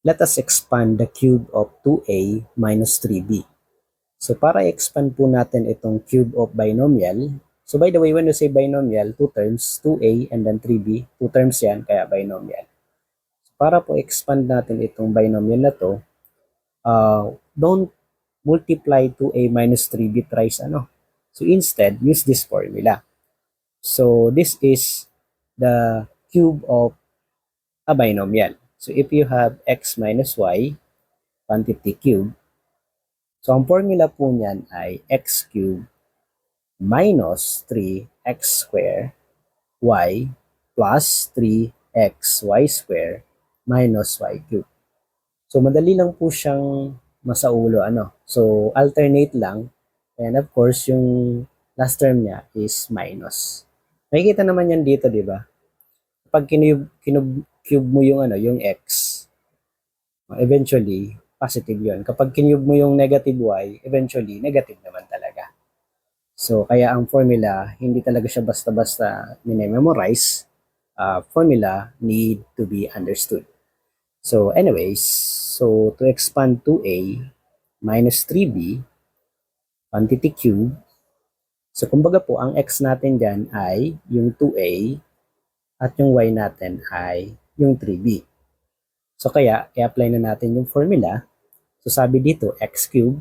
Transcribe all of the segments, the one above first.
let us expand the cube of 2a minus 3b. So para i-expand po natin itong cube of binomial, so by the way, when we say binomial, two terms, 2a and then 3b, two terms yan, kaya binomial. So para po expand natin itong binomial na to, don't multiply 2a minus 3b thrice ano. So instead, use this formula. So this is the cube of a binomial. So if you have x minus y, quantity cube, so ang formula po niyan ay x cube minus 3x square y plus 3xy square minus y cube. So madali lang po siyang masaulo ano. So alternate lang, and of course yung last term niya is minus. Makikita naman yan dito, di ba? Pag cube mo yung ano, yung x, eventually positive yun. Kapag kinube mo yung negative y, eventually negative naman talaga. So kaya ang formula, hindi talaga siya basta-basta minimemorize. Formula need to be understood. So anyways, so to expand 2a minus 3b, quantity cube, so kumbaga po, ang x natin dyan ay yung 2a at yung y natin ay yung 3b. So kaya, i-apply na natin yung formula. So sabi dito, x cube.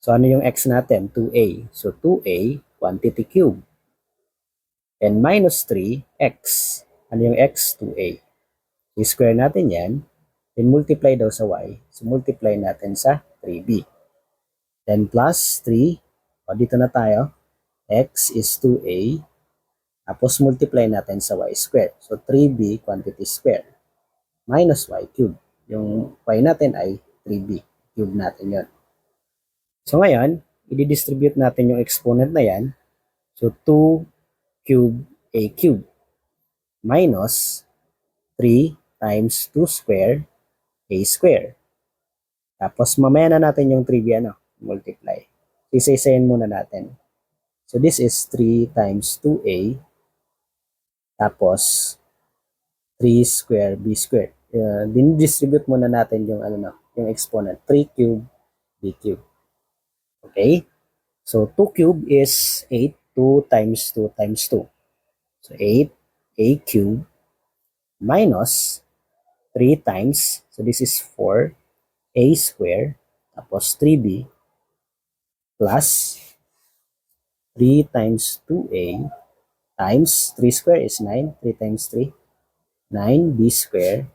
So ano yung x natin? 2a. So 2a, quantity cube. And minus 3x. Ano yung x? 2a. I-square natin yan. Then multiply daw sa y. So multiply natin sa 3b. Then plus 3. O dito na tayo. X is 2a. Tapos multiply natin sa y square. So 3b quantity square. Minus y cube. Yung y natin ay 3b. Cube natin yon. So ngayon, i-distribute natin yung exponent na yan. So 2 cube a cube minus 3 times 2 square a square. Tapos mamaya na natin yung 3b ano, multiply. Isa-isayin muna natin. So this is 3 times 2a tapos 3 square b square. Din-distribute muna natin yung ano na, yung exponent, 3 cube b cube. Okay? So 2 cube is 8, 2 times 2 times 2. So 8 a cube minus 3 times, so this is 4 a square tapos 3b plus 3 times 2a times 3 square is 9, 3 times 3, 9b square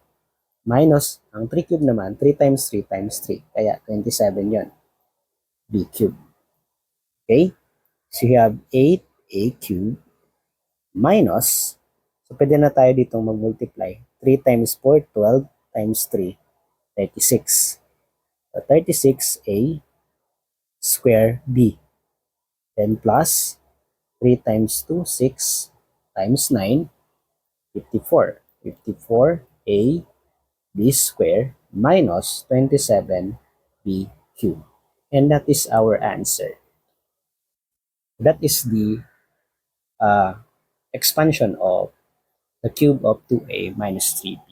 minus, ang 3 cube naman, 3 times 3 times 3, kaya 27 yon, b cube. Okay? So you have 8a cube minus, so pwede na tayo ditong mag-multiply, 3 times 4, 12 times 3, 36. So 36a square b. Then plus 3 times 2, 6 times 9, 54. 54a b square minus 27b cube. And that is our answer. That is the expansion of the cube of 2a minus 3b.